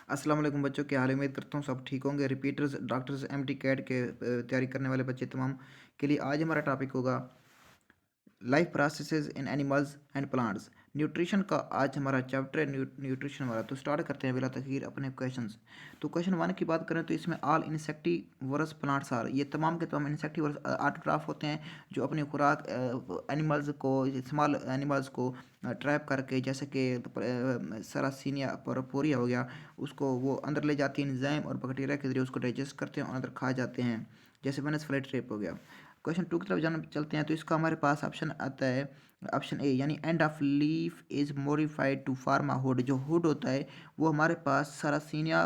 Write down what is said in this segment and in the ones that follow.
अस्सलाम वालेकुम बच्चों, क्या हाल है? उम्मीद करता हूँ सब ठीक होंगे। रिपीटर्स, डॉक्टर्स, एमटी कैट के तैयारी करने वाले बच्चे तमाम के लिए आज हमारा टॉपिक होगा life processes in animals and plants. Nutrition का आज हमारा चैप्टर है न्यूट्रिशन वाला। तो स्टार्ट करते हैं बिला तखीर अपने क्वेश्चंस। तो क्वेश्चन वन की बात करें तो इसमें ऑल इंसेक्टिवर्स प्लांट्स आर, ये तमाम के तमाम इंसेक्टिवर्स ऑटोट्रॉफ होते हैं जो अपनी खुराक एनिमल्स को, स्मॉल एनिमल्स को ट्रैप करके, जैसे कि सरासीनिया पोरिया हो गया, उसको वो अंदर ले जाती है एंजाइम और बैक्टीरिया के जरिए उसको डाइजेस्ट करते हैं और अंदर खा जाते हैं, जैसे वेनस फ्लाई ट्रैप हो गया। क्वेश्चन टू की तरफ जान चलते हैं। तो इसका हमारे पास ऑप्शन आता है ऑप्शन ए, यानी end of leaf is modified to form a hood. जो हुड होता है वो हमारे पास सरासीनिया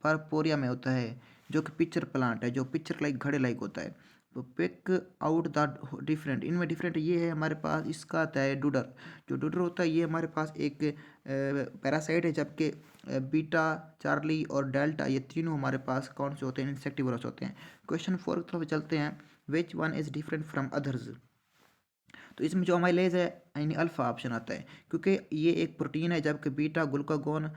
परपोरिया में होता है, जो कि पिक्चर प्लांट है, जो पिक्चर लाइक घड़े लाइक होता है। तो पिक आउट द डिफरेंट, इनमें डिफरेंट ये है हमारे पास। इसका आता है डूडर। जो डूडर होता है ये हमारे पास एक पैरासाइट है, जबकि बीटा, चार्ली और डेल्टा ये तीनों हमारे पास कौन से होते हैं? इंसेक्टिवरस होते हैं। क्वेश्चन फोर की तरफ चलते हैं। Which one is different from others. तो इसमें जो अमाइलेज है यानी अल्फ़ा ऑप्शन आता है, क्योंकि ये एक प्रोटीन है, जबकि beta glucagon,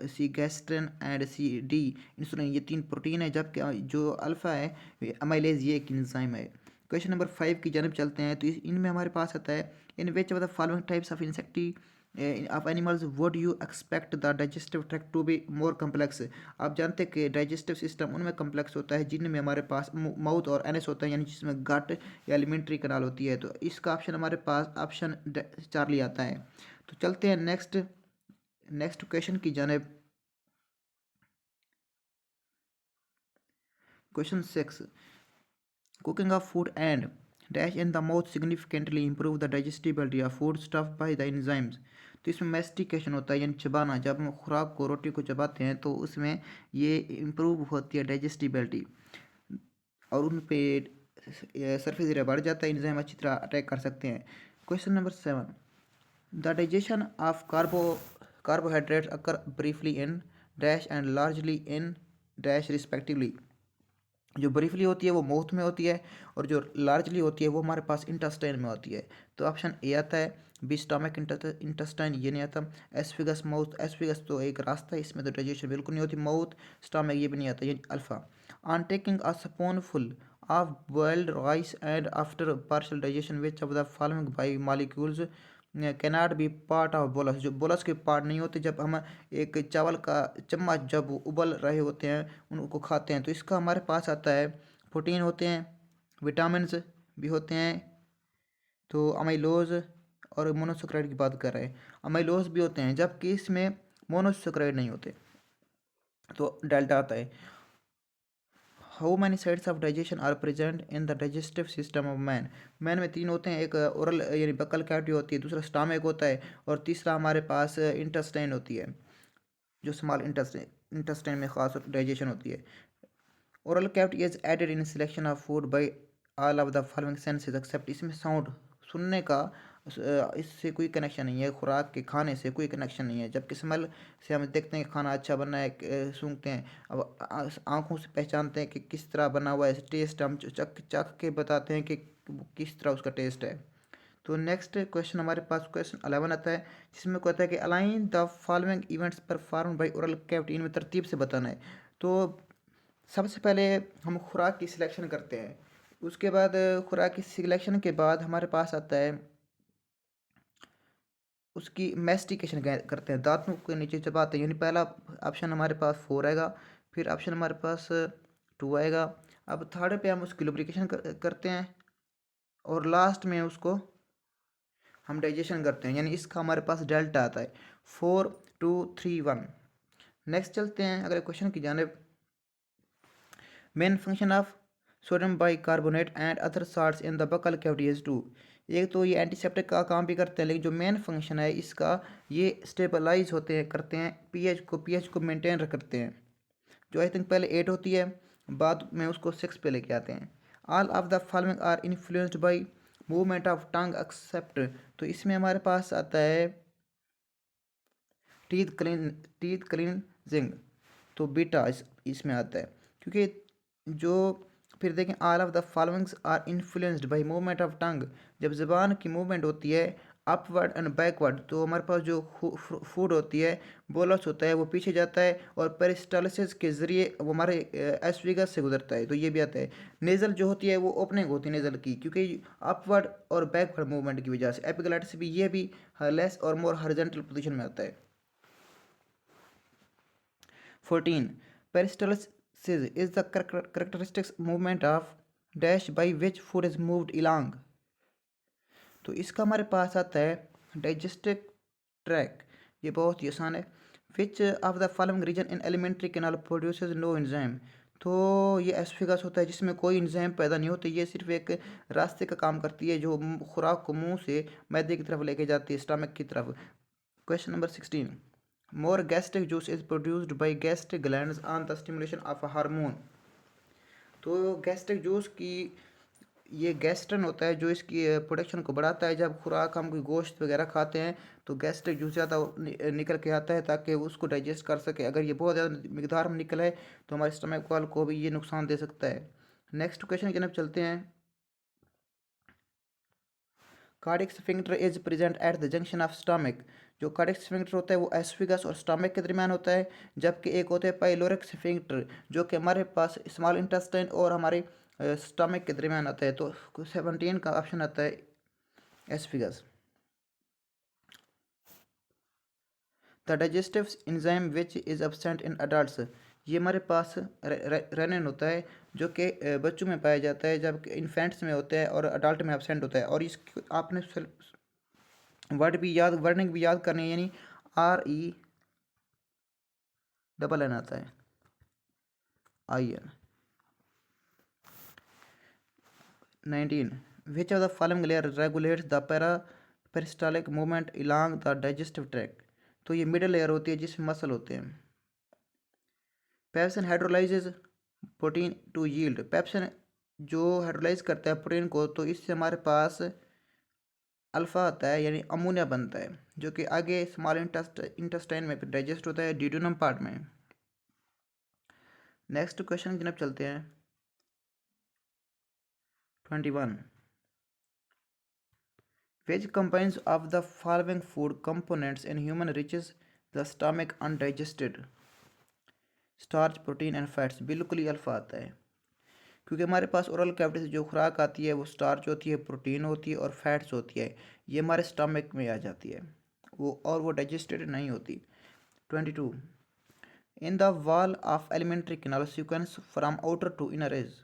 C gastrin and C D insulin ये तीन प्रोटीन है, जबकि जो अल्फ़ा है अमाइलेज ये एक इंजाइम है। क्वेश्चन नंबर फाइव की जानब चलते हैं। तो इनमें हमारे पास आता है in which of the following types of insect of animals would you expect the digestive tract to be more complex. आप जानते हैं कि डाइजेस्टिव सिस्टम उनमें कम्प्लेक्स होता है जिनमें हमारे पास माउथ और एनएस होता है, यानी जिसमें गट या एलिमेंट्री कनाल होती है। तो इसका ऑप्शन हमारे पास ऑप्शन चार्ली आता है। तो चलते हैं नेक्स्ट नेक्स्ट क्वेश्चन की जानेब। Question six, cooking of food and dash in the mouth significantly improve the digestibility of food stuff by the enzymes. तो इसमें मेस्टिकेशन होता है, यानी चबाना। जब हम खुराक को, रोटी को चबाते हैं तो उसमें ये इम्प्रूव होती है डाइजेस्टिबिलिटी, और उन पे सरफेस एरिया बढ़ जाता है, एंजाइम अच्छी तरह अटैक कर सकते हैं। Question number seven, the digestion of carbohydrates occur briefly in dash and largely in dash respectively। जो ब्रीफली होती है वो माउथ में होती है, और जो लार्जली होती है वो हमारे पास इंटेस्टाइन में होती है। तो ऑप्शन ए आता है। बी स्टमक इंटेस्टाइन ये नहीं आता। एसफिगस माउथ, एसफिगस तो एक रास्ता है, इसमें तो डाइजेशन बिल्कुल नहीं होती। माउथ स्टमक ये भी नहीं आता, ये alpha. On taking a spoon full of boiled rice and after partial digestion which of the following by molecules cannot be part of bolus. जो बोलस के पार्ट नहीं होते जब हम एक चावल का चम्मच जब उबल रहे होते हैं उनको खाते हैं। तो इसका हमारे पास आता है प्रोटीन होते हैं, विटामिन्स भी होते हैं, तो अमाइलोज, और मोनोसेक्राइड की बात कर रहे हैं, अमाइलोज भी होते हैं, जबकि इसमें मोनोसेक्राइड नहीं होते। तो डेल्टा आता है। How many sides of digestion are present in the digestive system of man. Man में तीन होते हैं, एक ओरल यानी बक्कल कैविटी होती है, दूसरा स्टामक होता है, और तीसरा हमारे पास इंटेस्टाइन होती है, जो स्मॉल इंटेस्टाइन इंटेस्टाइन में खास डाइजेशन होती है। Oral cavity is added in selection of food by all of the following senses except. इसमें साउंड सुनने का इससे कोई कनेक्शन नहीं है, खुराक के खाने से कोई कनेक्शन नहीं है। जबकि स्मेल से हम देखते हैं कि खाना अच्छा बना है, सूंघते हैं। अब आँखों से पहचानते हैं कि किस तरह बना हुआ है। टेस्ट हम चख चख के बताते हैं कि किस तरह उसका टेस्ट है। तो नेक्स्ट क्वेश्चन हमारे पास क्वेश्चन 11 आता है, जिसमें कहता है कि align the following events perform by oral cavity. इनमें तरतीब से बताना है। तो सबसे पहले हम खुराक की सिलेक्शन करते हैं, उसके बाद खुराक की सिलेक्शन के बाद हमारे पास आता है उसकी मैस्टिकेशन करते हैं, दांतों के नीचे चबाते हैं, यानी पहला ऑप्शन हमारे पास फोर आएगा, फिर ऑप्शन हमारे पास टू आएगा। अब थर्ड पे हम उसकी लुब्रिकेशन करते हैं, और लास्ट में उसको हम डाइजेशन करते हैं, यानी इसका हमारे पास डेल्टा आता है। 4 2 3 1। नेक्स्ट चलते हैं अगले क्वेश्चन की जानेब। Main function of sodium bicarbonate and other salts in the buccal cavity is to. एक तो ये एंटीसेप्टिक का काम भी करते हैं, लेकिन जो मेन फंक्शन है इसका, ये स्टेबलाइज होते हैं, करते हैं पीएच को मेंटेन करते हैं। जो आई थिंक पहले 8 होती है, बाद में उसको 6 पे लेके आते हैं। All of the following are influenced by movement of tongue except. तो इसमें हमारे पास आता है टीथ क्लीन टीथ क्लींजिंग, तो बीटा इसमें आता है, क्योंकि जो फिर देखें all of the following are influenced by movement of tongue. जब ज़बान की मूवमेंट होती है अपवर्ड एंड बैकवर्ड, तो हमारे पास जो फूड होती है बोलस होता है वो पीछे जाता है और पेरिस्टालिसिस के ज़रिए वो हमारे एस्फिगस से गुजरता है, तो ये भी आता है। नेज़ल जो होती है वो ओपनिंग होती है नेज़ल की, क्योंकि अपवर्ड और बैकवर्ड मूवमेंट की वजह से। एपिग्लॉटिस भी ये भी लेस और मोर हॉरिजॉन्टल पोजीशन में आता है। 14. Peristalsis is the characteristic movement of dash by which food is moved along. तो इसका हमारे पास आता है डाइजेस्टिव ट्रैक, ये बहुत ही आसान है। Which of the following region in alimentary canal produces no enzyme, तो ये एस्फिगस होता है जिसमें कोई एंजाइम पैदा नहीं होती, ये सिर्फ एक रास्ते का काम करती है जो खुराक को मुंह से मैदे की तरफ लेके जाती है, स्टमक की तरफ। Question number 16. More gastric juice is produced by gastric glands on the stimulation of a hormone, तो गैस्ट्रिक जूस की ये गैस्ट्रन होता है जो इसकी प्रोडक्शन को बढ़ाता है। जब खुराक हम कोई गोश्त वगैरह खाते हैं तो गैस्ट्रिक जूस ज़्यादा निकल के आता है ताकि वो उसको डाइजेस्ट कर सके। अगर ये बहुत ज़्यादा मिकदार में निकला है तो हमारे स्टमक वाल को भी ये नुकसान दे सकता है। नेक्स्ट क्वेश्चन की तरफ चलते हैं। Cardiac sphincter is present at the junction of stomach, जो कार्डिक स्फिंक्टर होता है वो एस्फिगस और स्टमक के दरमियान होता है, जबकि एक होता है पाइलोरिक स्फिंक्टर जो कि हमारे पास स्मॉल इंटेस्टाइन और हमारे स्टमक के दरमियान आता है। तो 17 का ऑप्शन आता है oesophagus. The digestive enzyme which is absent in adults, ये हमारे पास रेनिन होता है जो कि बच्चों में पाया जाता है, जबकि इन्फेंट्स में होता है और अडल्ट में एब्सेंट होता है। और इस आपने वर्डिंग भी याद करनी है, यानी RENN आता है, IN। 19. Which of the following layer regulates the peristaltic movement along the digestive tract, तो ये मिडल लेयर होती है जिसमें मसल होते हैं। Pepsin hydrolyses protein to yield, pepsin जो हाइड्रोलाइज करता है प्रोटीन को, तो इससे हमारे पास अल्फा आता है यानी अमोनिया बनता है, जो कि आगे स्मॉल इंटेस्टाइन में डाइजेस्ट होता है डिड्यूनम पार्ट में। नेक्स्ट क्वेश्चन की तरफ चलते हैं। 21. Which combines of the following food components in human reaches the stomach undigested? Starch, protein and fats, बिल्कुल ही अल्फा आता है, क्योंकि हमारे पास ओरल कैविटी से जो खुराक आती है वो स्टार्च होती है, प्रोटीन होती है और फैट्स होती है, ये हमारे स्टमक में आ जाती है वो डाइजेस्टेड नहीं होती। 22. In the wall of alimentary canal sequence from outer to inner is,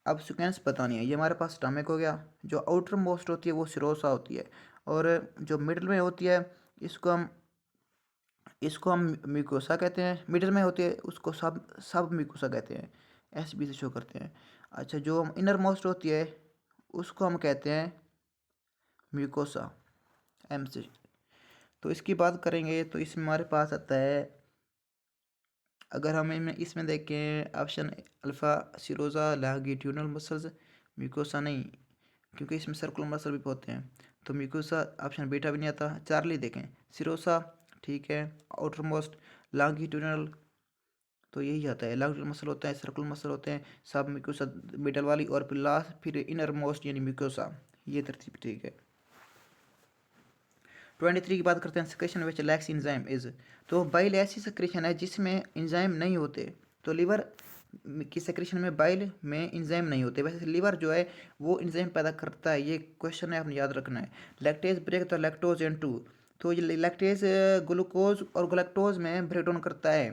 अब सीक्वेंस पता नहीं है, ये हमारे पास स्टमक हो गया, जो आउटर मोस्ट होती है वो सिरोसा होती है, और जो मिडल में होती है इसको हम म्यूकोसा कहते हैं, मिडल में होती है उसको सब म्यूकोसा कहते हैं, SB से शो करते हैं। अच्छा, जो इनर मोस्ट होती है उसको हम कहते हैं म्यूकोसा, M से। तो इसकी बात करेंगे तो इसमें हमारे पास आता है, अगर हम इसमें देखें option alpha Sironja longitudinal muscles, mucosa नहीं, क्योंकि इसमें सर्कुलर मसल भी होते हैं, तो म्यूकोसा ऑप्शन बीटा भी नहीं आता। चार्ली देखें, सिरोसा ठीक है, आउटर मोस्ट लॉन्गिट्यूडिनल, तो यही आता है, लॉन्गिट्यूडिनल मसल होता है, सर्कुलर मसल होते हैं, सब म्यूकोसा मिडल वाली, और फिर लास्ट फिर इनर मोस्ट यानी म्यूकोसा, ये तरतीब ठीक है। 23 की बात करते हैं, secretion which lakhs enzyme is, तो बाइल ऐसी सेक्रेशन है जिसमें इंजाइम नहीं होते, तो लिवर की सेक्रेशन में बाइल में इंजाइम नहीं होते, वैसे लिवर जो है वो इंजाइम पैदा करता है, ये क्वेश्चन है आपने याद रखना है। Lactase break the lactose into, तो ये लैक्टेज ग्लूकोज और ग्लैक्टोज में ब्रेक डाउन करता है,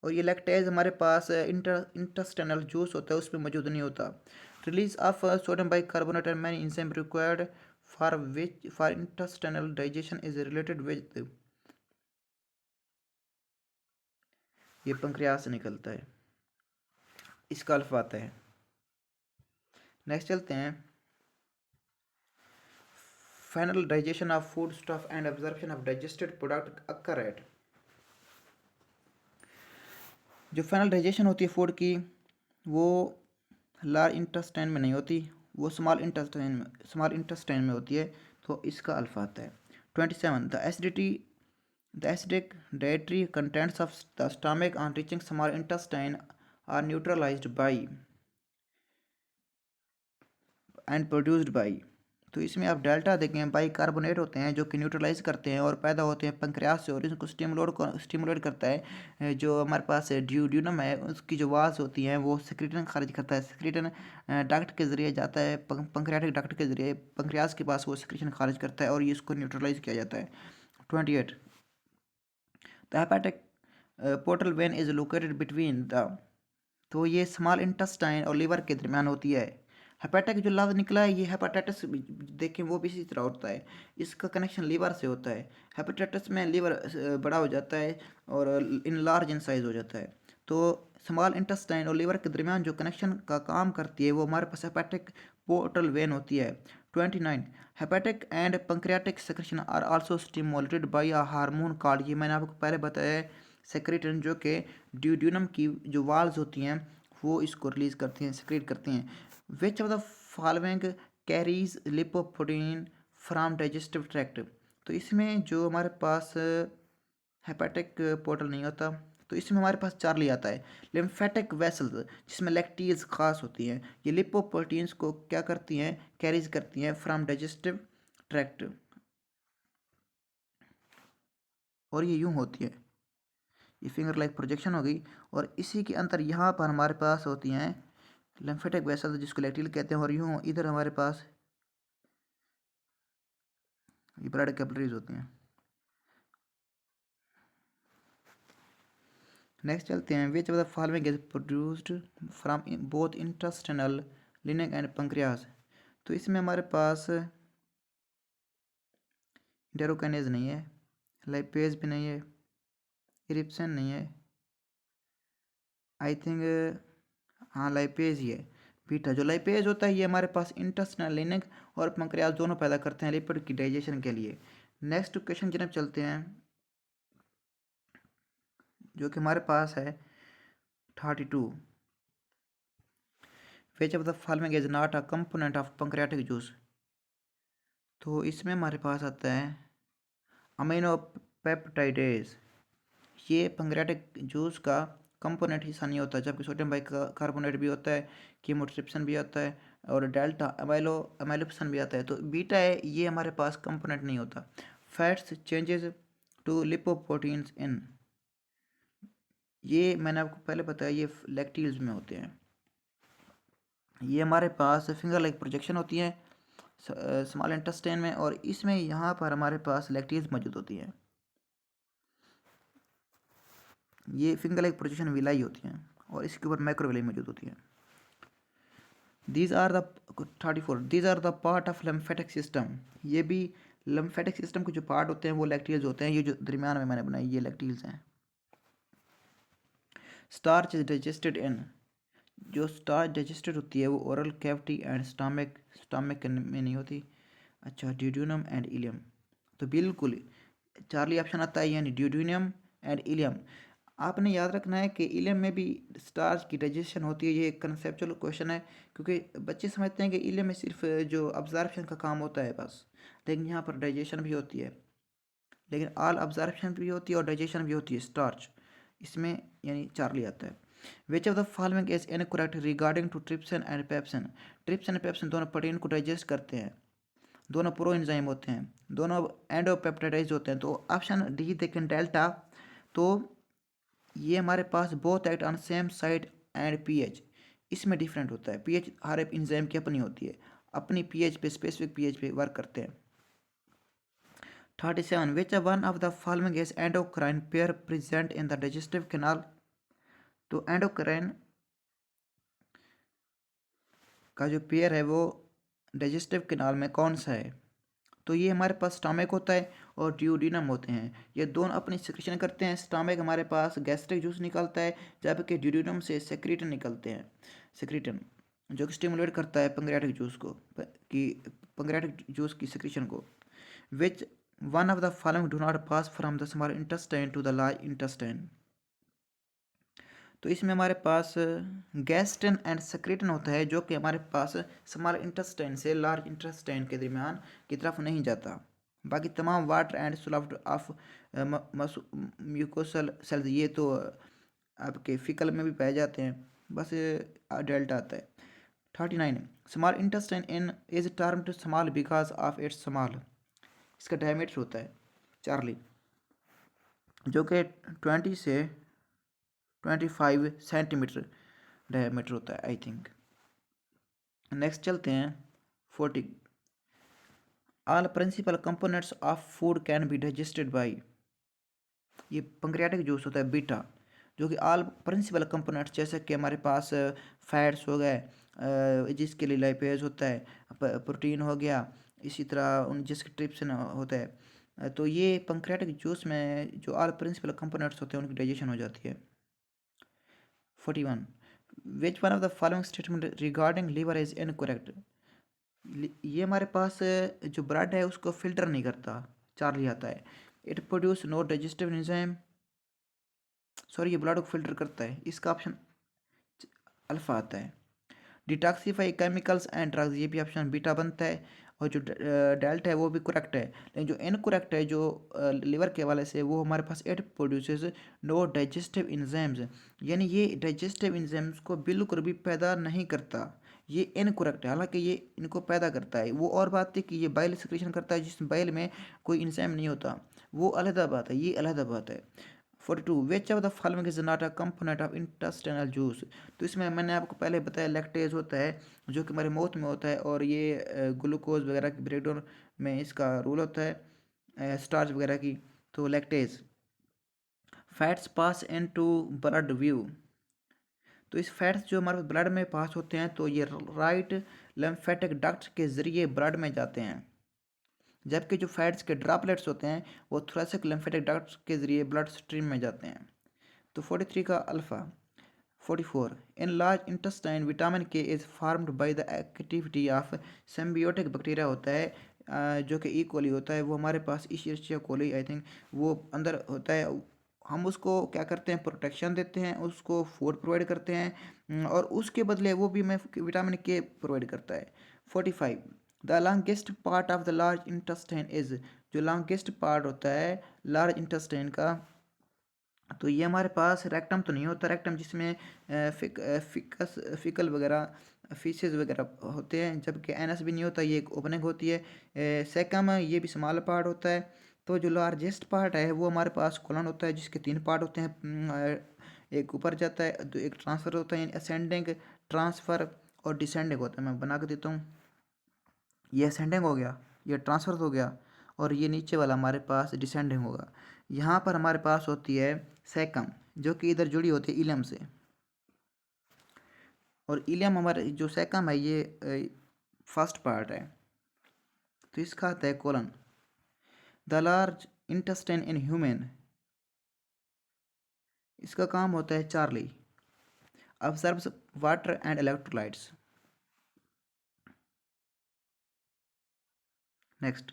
और ये लैक्टेज हमारे पास इंटेस्टाइनल जूस होता है उसमें मौजूद नहीं होता। Release of sodium bicarbonate and many enzyme required for intestinal digestion is related with, ये पंक्रियास से निकलता है, इसका अल्फा आता है। नेक्स्ट चलते हैं, final digestion of food stuff and absorption of digested product occur at, जो फाइनल डाइजेशन होती है फूड की वो लार्ज इंटेस्टाइन में नहीं होती, वो स्मॉल इंटेस्टाइन में होती है, तो इसका अल्फा आता है। 27. The acidic dietary contents of the stomach on reaching small intestine are neutralised by and produced by, तो इसमें आप डेल्टा देखें, बाइकार्बोनेट होते हैं जो कि न्यूट्रलाइज करते हैं और पैदा होते हैं पंक्रियाज से, और इसको स्टिमुलेट करता है। जो हमारे पास ड्यूडेनम है उसकी जो वाल्स होती हैं वो सेक्रेटन खारिज करता है। सेक्रेटन डक्ट के जरिए जाता है, पंक्रियाटिक डक्ट के जरिए पंक्रियाज के पास वो सेक्रेशन खारिज करता है और ये इसको न्यूट्रलाइज किया जाता है। 28 the hepatic portal vein is located between the, तो ये स्मॉल इंटेस्टाइन और लीवर के दरमियान होती है। हेपेटिक जो लफ्ज़ निकला है ये हेपेटाइटिस देखें वो भी इसी तरह होता है, इसका कनेक्शन लीवर से होता है। हेपेटाइटिस में लीवर बड़ा हो जाता है और इन लार्ज इन साइज हो जाता है। तो स्मॉल इंटेस्टाइन और लीवर के दरमियान जो कनेक्शन का काम करती है वो हमारे पास हेपेटिक पोर्टल वेन होती है। 29 hepatic and pancreatic secretion are also stimulated by a hormone called, ये मैंने आपको पहले बताया है, सेक्रेटन जो कि ड्यूडेनम की जो वाल्स होती हैं वो इसको रिलीज करती हैं, सेक्रेट करती हैं। Which of the following carries lipoprotein from digestive tract, तो इसमें जो हमारे पास हेपेटिक पोर्टल नहीं होता तो इसमें हमारे पास चार्ली आता है। लिम्फेटिक वेसल्स जिसमें लैक्टीज खास होती हैं, ये लिपोप्रोटीन्स को क्या करती हैं, कैरीज करती हैं फ्रॉम डाइजेस्टिव ट्रैक्ट, और ये यूं होती है, ये फिंगर लाइक प्रोजेक्शन हो गई। और इसी के अंदर यहाँ पर हमारे पास होती हैं लिम्फेटिक वेसल्स जिसको लैक्टील कहते हैं, और यूँ इधर हमारे पास ये ब्लड कैपिलरीज होती हैं। नेक्स्ट चलते हैं, which of the following is produced from both intestinal lining and pancreas, तो इसमें हमारे पास इंटेरोकाइनेज नहीं है, लाइपेज भी नहीं है, इरिप्सन नहीं है, आई थिंक हाँ लाइपेज ही है, बीटा। जो लाइपेज होता है ये हमारे पास इंटेस्टिनल लिनिंग और पंक्रियास दोनों पैदा करते हैं लिपिड की डाइजेशन के लिए। नेक्स्ट क्वेश्चन जनाब चलते हैं जो कि हमारे पास है 32, विच of the following is not a component of pancreatic juice, तो इसमें हमारे पास आता है अमीनो पेप्टाइडेज, ये पैंक्रियाटिक जूस का कंपोनेंट हिस्सा नहीं होता, जबकि सोडियम बाइकार्बोनेट भी होता है, कीमोट्रिप्सिन भी आता है और डेल्टा अमाइलोप्सिन भी आता है। तो बीटा है ये हमारे पास कंपोनेंट नहीं होता। फैट्स चेंजेस टू लिपोप्रोटीन्स इन, ये मैंने आपको पहले बताया ये लैक्टीज में होते हैं। ये हमारे पास फिंगर लाइक प्रोजेक्शन होती है स्मॉल इंटेस्टाइन में, और इसमें यहाँ पर हमारे पास लैक्टीज मौजूद होती हैं। ये फिंगर लाइक प्रोजेक्शन विलाई होती हैं और इसके ऊपर माइक्रोविलाई मौजूद होती है। These are the 34 these are the part of lymphatic system, ये भी लिम्फेटिक सिस्टम के जो पार्ट होते हैं वो लैक्टीज होते हैं। ये जो दरमियान में मैंने बनाई ये लैक्टीज हैं। स्टार्च इज डाइजेस्टेड इन, जो स्टार्च डाइजेस्टेड होती है वो ओरल कैविटी एंड स्टमक में नहीं होती। अच्छा, ड्यूडेनम एंड इलियम, तो बिल्कुल चार्ली ऑप्शन आता है, यानी ड्यूडेनम एंड इलियम। आपने याद रखना है कि इलियम में भी स्टार्च की डाइजेशन होती है, ये एक कंसेप्चुअल क्वेश्चन है, क्योंकि बच्चे समझते हैं कि इलियम में सिर्फ जो अब्जॉर्प्शन का काम होता है बस, लेकिन यहाँ पर डाइजेशन भी होती है, लेकिन ऑल अब्जॉर्प्शन भी होती है और डाइजेशन भी होती है स्टार्च इसमें, यानी चार्ली आता है। Which of the following is incorrect regarding to trypsin and pepsin, trypsin and pepsin दोनों प्रोटीन को डाइजेस्ट करते हैं, दोनों प्रो एंजाइम होते हैं, दोनों एंडोपेप्टाइड्स होते हैं। तो ऑप्शन डी देखें डेल्टा, तो ये हमारे पास both act on same site and pH, इसमें डिफरेंट होता है। पीएच हर एक एंजाइम की अपनी होती है, अपनी पीएच पे स्पेसिफिक पीएच पे वर्क करते हैं। 37 विच one of the following is endocrine pair present in the digestive canal, तो एंडोक्राइन का जो पेयर है वो डाइजेस्टिव कैनाल में कौन सा है, तो ये हमारे पास स्टमक होता है और ड्यूडेनम होते हैं, ये दोनों अपनी सेक्रेशन करते हैं। स्टमक हमारे पास गैस्ट्रिक जूस निकलता है, जबकि ड्यूडेनम से सेक्रेटन निकलते हैं, सेक्रेटन जो कि स्टिमुलेट करता है पैंक्रियाटिक जूस को कि पैंक्रियाटिक जूस की सेक्रेशन को। Which one of the following do not pass from the small intestine to the large intestine, तो इसमें हमारे पास गैस्ट्रिन एंड सेक्रेटन होता है जो कि हमारे पास स्मॉल इंटेस्टाइन से लार्ज इंटेस्टाइन के दरमियान की तरफ नहीं जाता। बाकी तमाम water and solve of mucosal cells ये तो आपके फिकल में भी पाए जाते हैं, बस डेल्टा आता है। 39 small intestine in is termed small because of its small. इसका डायमीटर होता है चार्ली, जो कि 20 से 25 सेंटीमीटर डायमीटर होता है आई थिंक। नेक्स्ट चलते हैं 40 all principal components of food can be digested by. ये पंक्रियाटिक जूस होता है बीटा, जो कि ऑल प्रिंसिपल कंपोनेंट्स जैसे कि हमारे पास फैट्स हो गए, जिसके लिए लाइपेज होता है, प्रोटीन हो गया, इसी तरह उन जिसके ट्रिप्सिन होता है, तो ये पंक्रियाटिक जूस में जो ऑल प्रिंसिपल कंपोनेंट्स होते हैं उनकी डाइजेशन हो जाती है। 41 which one of the following statement regarding liver is incorrect. ये हमारे पास जो ब्लड है उसको फिल्टर नहीं करता, चार्ली आता है। It produce no digestive enzyme, sorry ये ब्लड को फिल्टर करता है, इसका ऑप्शन अल्फा आता है। डिटॉक्सीफाई केमिकल्स एंड ड्रग्स, ये भी ऑप्शन बीटा बनता है। और जो डेल्टा है वो भी करेक्ट है, लेकिन जो इनकरेक्ट है जो लिवर के हवाले से, वो हमारे पास it produces no digestive enzymes, यानी ये डाइजेस्टिव इंजाइम्स को बिल्कुल भी पैदा नहीं करता, ये इनकरेक्ट है। हालांकि ये इनको पैदा करता है, वो और बात है कि ये बाइल सिक्रीशन करता है जिस बाइल में कोई इंजाइम नहीं होता, वो अलहदा बात है, ये अलहदा बात है। 42 विच of the following is not a component of intestinal juice. तो इसमें मैंने आपको पहले बताया लैक्टेज होता है, जो कि हमारे माउथ में होता है, और ये ग्लूकोज वगैरह की ब्रेकडाउन में इसका रोल होता है, स्टार्च वगैरह की। तो lactase. Fats pass into blood view, तो इस फैट्स जो हमारे ब्लड में पास होते हैं तो ये राइट लिम्फेटिक डक्ट के ज़रिए ब्लड में जाते हैं, जबकि जो फैट्स के ड्रॉपलेट्स होते हैं वो थोरेसिक लिम्फेटिक डक्ट के ज़रिए ब्लड स्ट्रीम में जाते हैं। तो 43 का alpha. 44 in large intestine vitamin K is formed by the activity of symbiotic bacteria होता है, जो कि ई कोली होता है, वो हमारे पास इशरिशिया कोली आई थिंक वो अंदर होता है। हम उसको क्या करते हैं, प्रोटेक्शन देते हैं, उसको फूड प्रोवाइड करते हैं, और उसके बदले वो भी हमें विटामिन के प्रोवाइड करता है। 45 the longest part of the large intestine is, जो लॉन्गेस्ट पार्ट होता है लार्ज इंटेस्टाइन का, तो ये हमारे पास रेक्टम तो नहीं होता, रेक्टम जिसमें फिकल वगैरह फीसेस वगैरह होते हैं, जबकि एनस भी नहीं होता, ये एक ओपनिंग होती है। सेकम ये भी स्मॉल पार्ट होता है। तो जो लार्जेस्ट पार्ट है वो हमारे पास कोलन होता है, जिसके 3 पार्ट होते हैं, एक ऊपर जाता है, तो एक ट्रांसफ़र होता है, यानी असेंडिंग, ट्रांसफ़र और डिसेंडिंग होता है। मैं बना के देता हूँ, ये असेंडिंग हो गया, ये ट्रांसफ़र हो गया, और ये नीचे वाला हमारे पास डिसेंडिंग होगा। यहाँ पर हमारे पास होती है सेकम, जो कि इधर जुड़ी होती है इलियम से, और इलियम हमारे जो सेकम है ये फर्स्ट पार्ट है। तो इसका आता है colon. The large intestine in human, इसका काम होता है Charlie, absorbs water and electrolytes. Next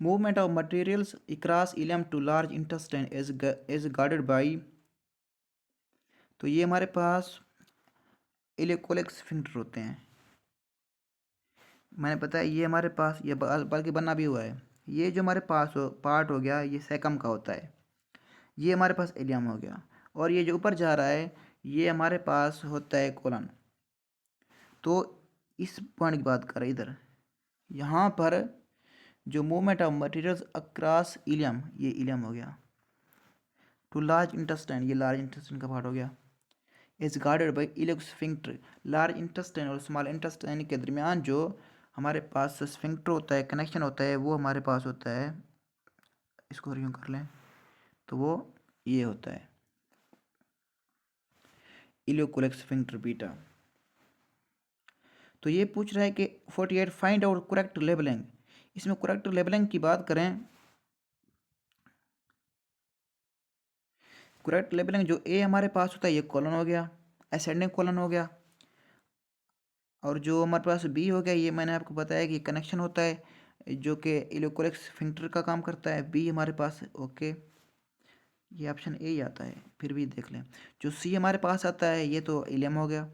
movement of materials across ileum to large intestine is guarded by, तो ये हमारे पास इलेक्ट्रोलिक स्फिंक्टर होते हैं। मैंने बताया ये हमारे पास ये बल्कि बना भी हुआ है। ये जो हमारे पास पार्ट हो गया ये सेकम का होता है, ये हमारे पास इलियम हो गया, और ये जो ऊपर जा रहा है ये हमारे पास होता है कोलन। तो इस पॉइंट की बात करें इधर, यहाँ पर जो movement of materials across ileum, ये इलियम हो गया, टू लार्ज इंटेस्टाइन, ये लार्ज इंटेस्टाइन का पार्ट हो गया, is guarded by electro sphincter. Large intestine और स्मॉल इंटेस्टाइन के दरमियान जो हमारे पास स्फिंक्टर होता है, कनेक्शन होता है, वो हमारे पास होता है, इसको रिव्यू कर लें तो वो ये होता है इलियोकोलिक स्फिंक्टर बीटा। तो ये पूछ रहा है कि 48 फाइंड आउट करेक्ट लेबलिंग। इसमें करेक्ट लेबलिंग की बात करें, करेक्ट लेबलिंग जो ए हमारे पास होता है ये कॉलन हो गया, असेंडिंग कॉलन हो गया, और जो हमारे पास बी हो गया ये मैंने आपको बताया कि कनेक्शन होता है जो कि इलेक्ट्रोलिक स्फिंक्टर का काम करता है, बी हमारे पास ओके, ये ऑप्शन ए ही आता है। फिर भी देख लें, जो सी हमारे पास आता है ये तो इलियम हो गया,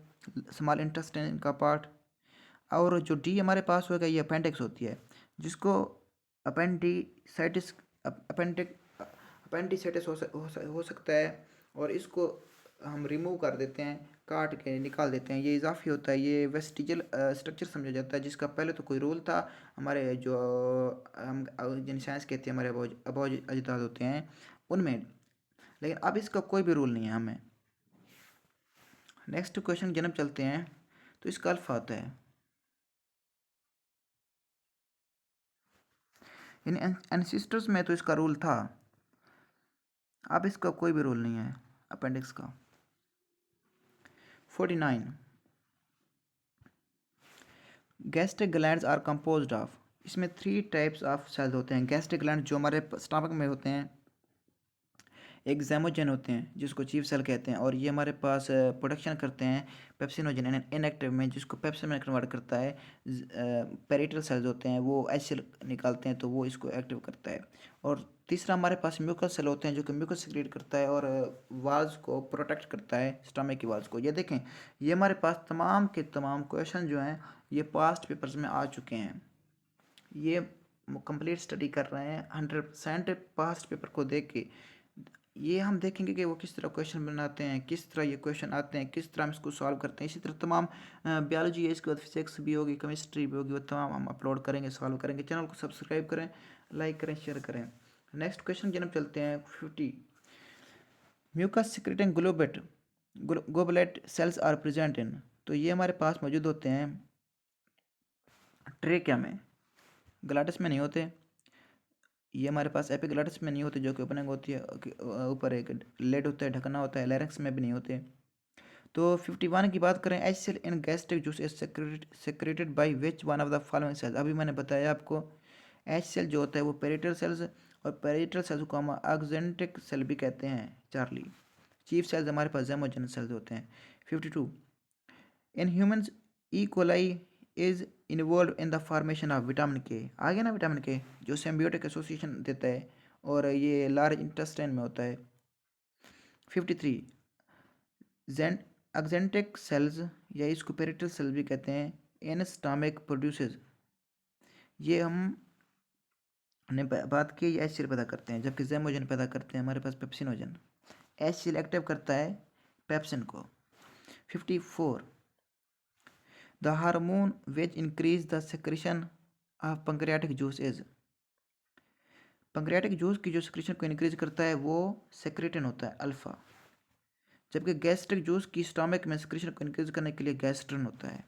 स्मॉल इंटेस्टाइन का पार्ट, और जो डी हमारे पास होगा ये अपेंडिक्स होती है, जिसको अपेंडिसाइटिस अपेंडिक अपेंडिसाइटिस हो सकता है, और इसको हम रिमूव कर देते हैं, काट के निकाल देते हैं, ये इजाफी होता है, ये वेस्टिजल स्ट्रक्चर समझा जाता है, जिसका पहले तो कोई रोल था। हमारे जो हम जिन साइंस कहते हैं, हमारे अबोज अजदाद होते हैं उनमें, लेकिन अब इसका कोई भी रूल नहीं है हमें। नेक्स्ट क्वेश्चन जन्म चलते हैं, तो इसका अल्फा आता है। इन एंसिस्टर्स में तो इसका रूल था, अब इसका कोई भी रूल नहीं है अपेंडिक्स का। 49 gastric glands are composed of, इसमें 3 टाइप्स ऑफ सेल्स होते हैं। गैस्ट्रिक ग्लैंड जो हमारे स्टमक में होते हैं, एक ज़ैमोजन होते हैं जिसको चीफ सेल कहते हैं, और ये हमारे पास प्रोडक्शन करते हैं पेप्सिनोजन इनएक्टिव में, जिसको पेप्सिन में कन्वर्ट करता है। पेरिटल सेल्स होते हैं वो एच सेल निकालते हैं, तो वो इसको एक्टिव करता है। और तीसरा हमारे पास म्यूकस सेल होते हैं जो कि म्यूकस सिक्रेट करता है और वाल्स को प्रोटेक्ट करता है, स्टमक की वाल्स को। ये देखें, ये हमारे पास तमाम के तमाम क्वेश्चन जो हैं ये पास्ट पेपर्स में आ चुके हैं। ये कंप्लीट स्टडी कर रहे हैं 100% पास्ट पेपर को देख के। ये हम देखेंगे कि वो किस तरह क्वेश्चन बनाते हैं, किस तरह ये क्वेश्चन आते हैं, किस तरह हम इसको सॉल्व करते हैं। इसी तरह तमाम बायोलॉजी है, इसके बाद फिजिक्स भी होगी, केमिस्ट्री भी होगी, वो तमाम हम अपलोड करेंगे, सॉल्व करेंगे। चैनल को सब्सक्राइब करें, लाइक करें, शेयर करें। नेक्स्ट क्वेश्चन की तरफ चलते हैं 50 mucus secreting goblet cells are present in, तो ये हमारे पास मौजूद होते हैं ट्रेकिया में, ग्लाटिस में नहीं होते। ये हमारे पास एपिग्लाटिस में नहीं होते जो कि ओपनिंग होती है, ऊपर एक लेड होता है, ढकना होता है। लैरिंक्स में भी नहीं होते। तो 51 की बात करें, HCl in gastric juice is secreted by which one of the following cells. अभी मैंने बताया आपको, एच सेल जो होता है वो पेरिटल सेल्स, और पेरिटल सेल्स को हम ऑक्जेंटिक सेल भी कहते हैं, चार्ली। चीफ सेल्स हमारे पास ज़ैमोजेनस सेल्स होते हैं। 52 in humans E coli is involve in the formation of vitamin के। आ गया ना विटामिन के, जो सिम्बियोटिक एसोसिएशन देता है, और ये लार्ज इंटेस्टाइन में होता है। 53 जेंट एक्जेंटिक सेल्स या इसको पेरिटल सेल्स भी कहते हैं, इन स्टमक प्रोड्यूसेस, ये हम ने बात की एच सेल पैदा करते हैं, जबकि ज़ैमोजन पैदा करते हैं हमारे पास पेप्सिनोजन। एच सेल एक्टिव करता है पेप्सिन को। 54 the hormone which increase the secretion of pancreatic juice is, pancreatic juice की जो सेक्रेशन को इंक्रीज करता है वो सेक्रेटिन होता है, अल्फा, जबकि गैस्ट्रिक जूस की स्टमक में सेक्रेशन को इंक्रीज करने के लिए गैस्ट्रिन होता है।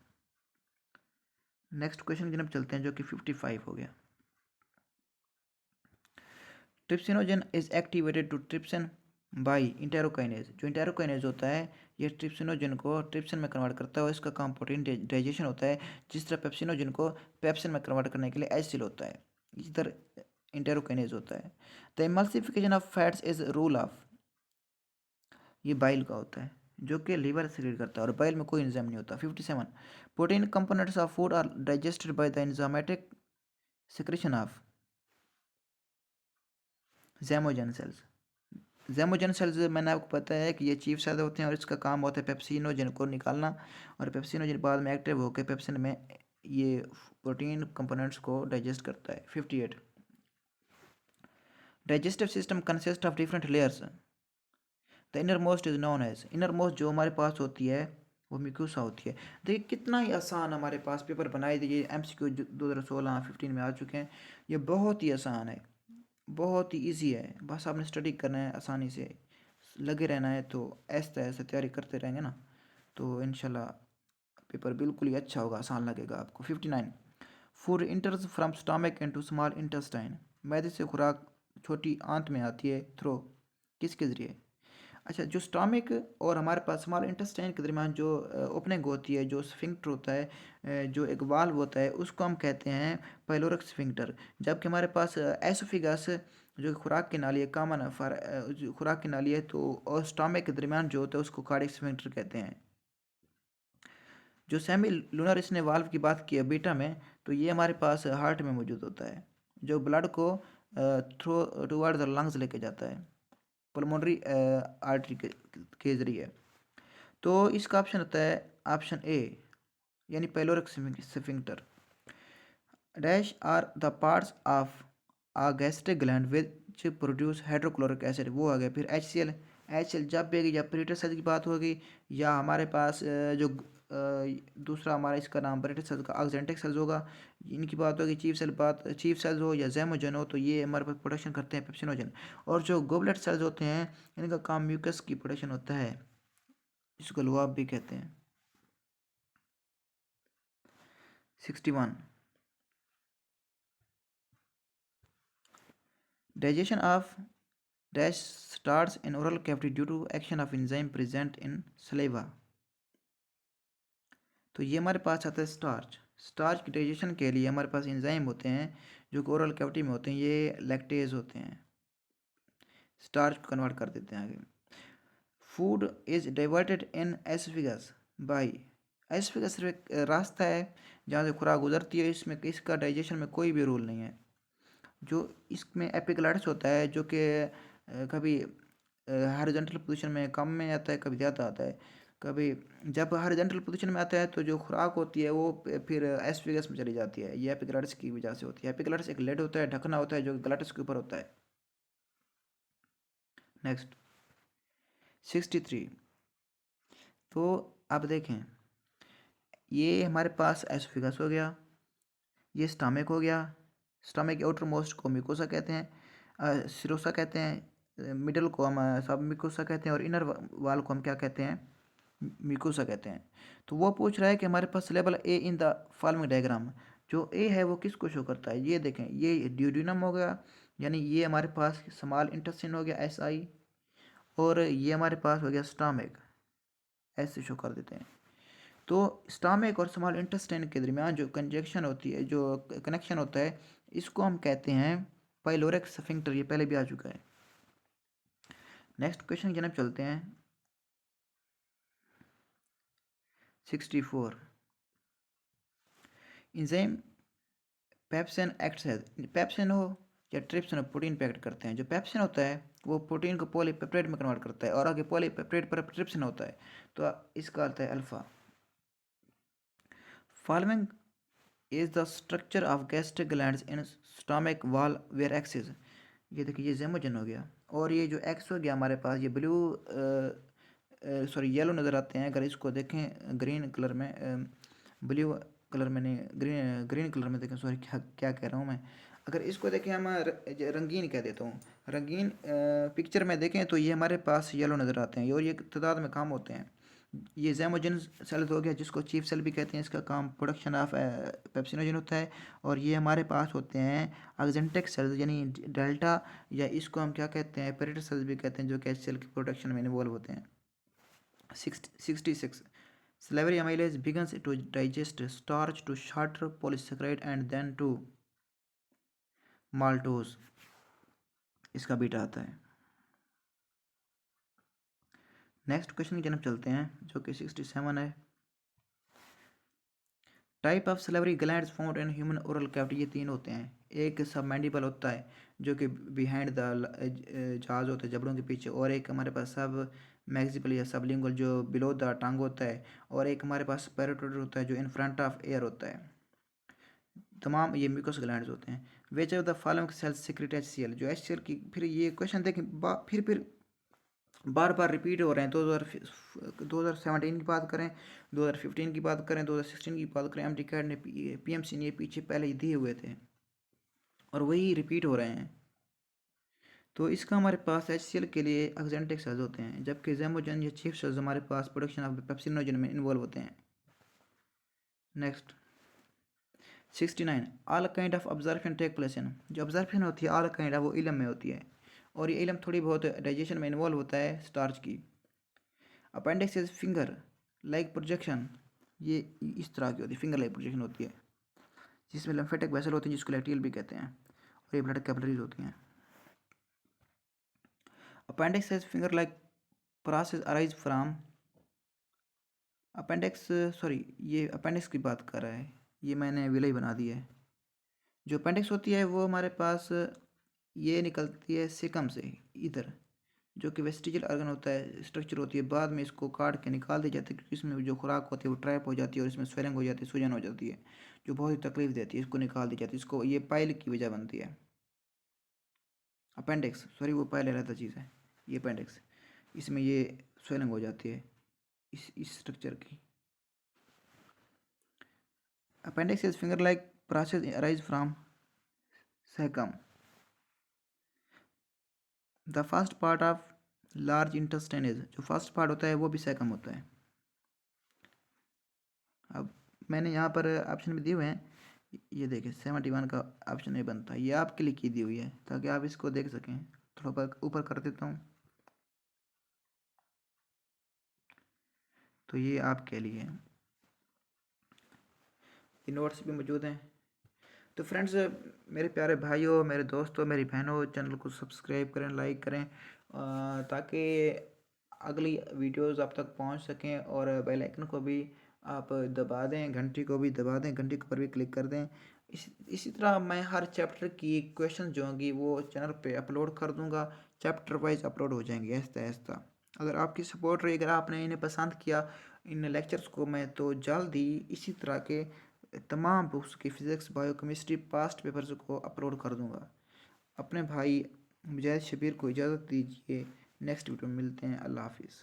नेक्स्ट क्वेश्चन की तरफ चलते हैं जो कि 55 हो गया। Trypsinogen is activated to trypsin by enterokinase, जो इंटेरोकाइनेज होता है ये ट्रिप्सिनोजन को ट्रिप्सिन में कन्वर्ट करता है, और इसका काम प्रोटीन डाइजेशन होता है, जिस तरह पेप्सिनोजन को पेप्सिन में कन्वर्ट करने के लिए एसिल होता है, इसी तरह इंटेरोकाइनेज होता है। The emulsification of fats is rule of, ये बाइल का होता है जो कि लीवर सिक्रेट करता है, और बाइल में कोई एंजाइम नहीं होता। 57 protein components of food are digested by the enzymatic secretion of zymogen cells. Zymogen cells मैंने आपको पता है कि ये चीफ सेल होते हैं, और इसका काम होता है पेप्सिनोजन को निकालना, और पेप्सिनोजन बाद में एक्टिव होकर पेप्सिन में ये प्रोटीन कंपोनेंट्स को डाइजेस्ट करता है। 58 digestive system consist of different layers, the inner most is known as, inner most जो हमारे पास होती है वो म्यूकोसा होती है। देखिए कितना ही आसान हमारे पास पेपर बनाए दिए, MCQ 2016-15 में आ चुके हैं। ये बहुत ही आसान है, बहुत ही इजी है, बस आपने स्टडी करना है, आसानी से लगे रहना है, तो ऐसे ऐसे तैयारी करते रहेंगे ना, तो इंशाल्लाह पेपर बिल्कुल ही अच्छा होगा, आसान लगेगा आपको। 59 food इंटर्स from stomach into small intestine, मैदे से खुराक छोटी आंत में आती है, थ्रो किसके ज़रिए। अच्छा, जो स्टमक और हमारे पास स्मॉल इंटेस्टाइन के दरमियान जो ओपनिंग होती है, जो स्फिंक्टर होता है, जो एक वाल्व होता है, उसको हम कहते हैं पाइलोरिक स्फिंक्टर। जबकि हमारे पास एसोफिगस जो कि खुराक की नाली है, कामन जो खुराक की नाली है, तो और स्टमक के दरमियान जो होता है उसको कार्डियक स्फिंक्टर कहते हैं। जो सेमी लूनर इसने वाल्व की बात की है बीटा में, तो ये हमारे पास हार्ट में मौजूद होता है, जो ब्लड को थ्रो टुवर्ड द लंग्स लेके जाता है, पल्मोनरी आर्टरी के जरिए। तो इसका ऑप्शन होता है ऑप्शन ए, यानी pyloric sphincter. Dash are the parts of a gastric gland which produce hydrochloric acid, वो आ गया। फिर HCl HCl जब भी या परेटल सेल्स की बात होगी, या हमारे पास दूसरा हमारा इसका नाम परेटल सेल्स का ऑक्जेंटिक सेल्स होगा, इनकी बात होगी। चीफ सेल्स हो या जैमोजन हो, तो ये हमारे पास प्रोडक्शन करते हैं पेप्सिनोजन। और जो गोबलेट सेल्स होते हैं, इनका काम म्यूकस की प्रोडक्शन होता है, इसको लुआब भी कहते हैं। 61 digestion of dash starts in oral cavity due to action of enzyme present in saliva। तो ये हमारे पास आता है स्टार्च। स्टार्च की डाइजेशन के लिए हमारे पास एंजाइम होते हैं जो कि ओरल कैविटी में होते हैं, ये लैक्टेज होते हैं, स्टार्च को कन्वर्ट कर देते हैं आगे। Food is diverted in oesophagus by, oesophagus सिर्फ एक रास्ता है जहाँ से खुराक गुजरती है, इसमें इसका डाइजेशन में कोई भी रूल नहीं है। जो इसमें एपिग्लॉटिस होता है, जो कि कभी हॉरिजॉन्टल पोजीशन में कम में आता है, कभी ज़्यादा आता है। कभी जब हॉरिजॉन्टल पोजीशन में आता है तो जो खुराक होती है वो फिर एस्फिगस में चली जाती है, ये एपिग्लॉटिस की वजह से होती है। एपिग्लॉटिस एक लेड होता है, ढकना होता है जो ग्लॉटिस के ऊपर होता है। नेक्स्ट 63। तो अब देखें, ये हमारे पास एस्फिगस हो गया, ये स्टमक हो गया। स्टमक के आउटर मोस्ट को मिकोसा कहते हैं, सिरोसा कहते हैं, मिडल को हम सब मिकोसा कहते हैं, और इनर वाल को हम क्या कहते हैं, मिकोसा कहते हैं। तो वो पूछ रहा है कि हमारे पास लेवल A in the following diagram, जो ए है वो किसको शो करता है। ये देखें, ये ड्यूडिनम हो गया, यानी ये हमारे पास स्मॉल इंटेस्टाइन हो गया SI, और ये हमारे पास हो गया स्टमक, ऐसे शो कर देते हैं। तो स्टमक और स्मॉल इंटेस्टाइन के दरमियान जो कंजक्शन होती है, जो कनेक्शन होता है, इसको हम कहते हैं पाइलोरिक स्फिंक्टर। ये पहले भी आ चुका है। नेक्स्ट क्वेश्चन की जानब चलते हैं। 64 इंजाइम पेप्सिन एक्ट्स है, पेप्सिन हो या ट्रिप्सिन हो, प्रोटीन पे एक्ट करते हैं। जो पेप्सिन होता है वो प्रोटीन को पॉलीपेप्टाइड में कन्वर्ट करता है, और आगे पॉलीपेप्टाइड पर ट्रिप्सिन होता है, तो इसका अर्थ है alpha. Following is the structure of gastric glands in stomach wall where X is. ये देखिए, ये जेमोजन हो गया, और ये जो एक्स हो गया हमारे पास, ये ब्लू सॉरी येलो नज़र आते हैं। अगर इसको देखें ग्रीन कलर में, ब्लू कलर में नहीं, ग्रीन कलर में देखें, सॉरी क्या क्या कह रहा हूँ मैं। अगर इसको देखें हम रंगीन कह देता हूँ, रंगीन पिक्चर में देखें तो ये हमारे पास येलो नज़र आते हैं, और ये तादाद में काम होते हैं। ये जैमोजन सेल्स हो गया, जिसको चीफ सेल भी कहते हैं, इसका काम प्रोडक्शन ऑफ पेप्सिनोजन होता है। और ये हमारे पास होते हैं ऑक्जेंटिक सेल्स, यानी डेल्टा, या इसको हम क्या कहते हैं, पेरिटल सेल्स भी कहते हैं, जो कि सेल की प्रोडक्शन में इन्वॉल्व होते हैं। 66 salivary amylase begins to digest starch to shorter polysaccharide and then to maltose, इसका बीटा आता है। नेक्स्ट क्वेश्चन की जानब चलते हैं, जो कि 67 है। Type of salivary glands found in human oral cavity, ये तीन होते हैं। एक सब मैंडिबल होता है जो कि बिहाइंड द जहाज होता है, जबड़ों के पीछे, और एक हमारे पास सब मैक्सिपल या सबलिंगुअल जो बिलो द टंग होता है, और एक हमारे पास पैरोटोड होता है जो इन फ्रंट ऑफ एयर होता है। तमाम ये म्यूकस ग्लैंड्स होते हैं। Which of the following sales secret HCl, जो HCl की, फिर ये क्वेश्चन देखें फिर बार बार रिपीट हो रहे हैं। 2017 की बात करें, 2015 की बात करें, 2016 की बात करें, MDCAT ने PMC ने पीछे पहले ही दिए हुए थे, और वही रिपीट हो रहे हैं। तो इसका हमारे पास HCl के लिए ऑक्जेंटिक सेल्स होते हैं, जबकि जैमोजन या चीफ सेल्स हमारे पास प्रोडक्शन ऑफ पेप्सिनोजन में इन्वॉल्व होते हैं। Next 69 all kind of observation take place in, जो ऑब्जर्वेशन होती है ऑल काइंड ऑफ, वो इलम में होती है, और ये इलम थोड़ी बहुत डाइजेशन में इन्वॉल्व होता है स्टार्च की। Appendix is finger like projection, ये इस तरह की होती है, फिंगर लाइक प्रोजेक्शन होती है, जिसमें लिम्फेटिक वेसल होती है, जिसको लैक्टियल भी कहते हैं, और ये ब्लड कैपिलरीज होती हैं। Appendix is finger like process arise from appendix, sorry ये अपेंडिक्स की बात कर रहा है, ये मैंने विलय बना दी है। जो अपेंडिक्स होती है वो हमारे पास ये निकलती है सिकम से इधर, जो कि वेस्टिजियल ऑर्गन होता है, स्ट्रक्चर होती है, बाद में इसको काट के निकाल दी जाती है, क्योंकि इसमें जो खुराक होती है वो ट्रैप हो जाती है, और इसमें स्वेलिंग हो जाती है, सूजन हो जाती है, जो बहुत ही तकलीफ देती है, इसको निकाल दी जाती है, इसको ये पाइल की वजह बनती है। अपेंडिक्स, सॉरी वो पाइल रहता चीज़ है, ये अपेंडिक्स। इसमें ये स्वेलिंग हो जाती है इस स्ट्रक्चर की। Appendix is finger like process arise from caecum. The first part of large intestine is, जो फर्स्ट पार्ट होता है वो भी सेकम होता है। अब मैंने यहाँ पर ऑप्शन भी दिए हुए हैं, ये देखिए 71 का ऑप्शन नहीं बनता, ये आपके लिए की दी हुई है ताकि आप इसको देख सकें। थोड़ा ऊपर कर देता हूँ, तो ये आपके लिए है, ये नोट्स भी मौजूद हैं। तो फ्रेंड्स, मेरे प्यारे भाइयों, मेरे दोस्तों, मेरी बहनों, चैनल को सब्सक्राइब करें, लाइक करें, ताकि अगली वीडियोस आप तक पहुंच सकें, और बेल आइकन को भी आप दबा दें, घंटी को भी दबा दें, घंटी के ऊपर भी क्लिक कर दें। इसी तरह मैं हर चैप्टर की क्वेश्चन जो होंगी वो चैनल पे अपलोड कर दूंगा, चैप्टर वाइज अपलोड हो जाएंगे आहिस्ता आहिस्ता। अगर आपकी सपोर्ट रही, अगर आपने इन्हें पसंद किया इन लेक्चर्स को, मैं तो जल्द ही इसी तरह के तमाम बुक्स की physics, bio chemistry past papers को अपलोड कर दूंगा। अपने भाई मुजाहिद शबीर को इजाज़त दीजिए, नेक्स्ट वीडियो में मिलते हैं। अल्लाह हाफिज़।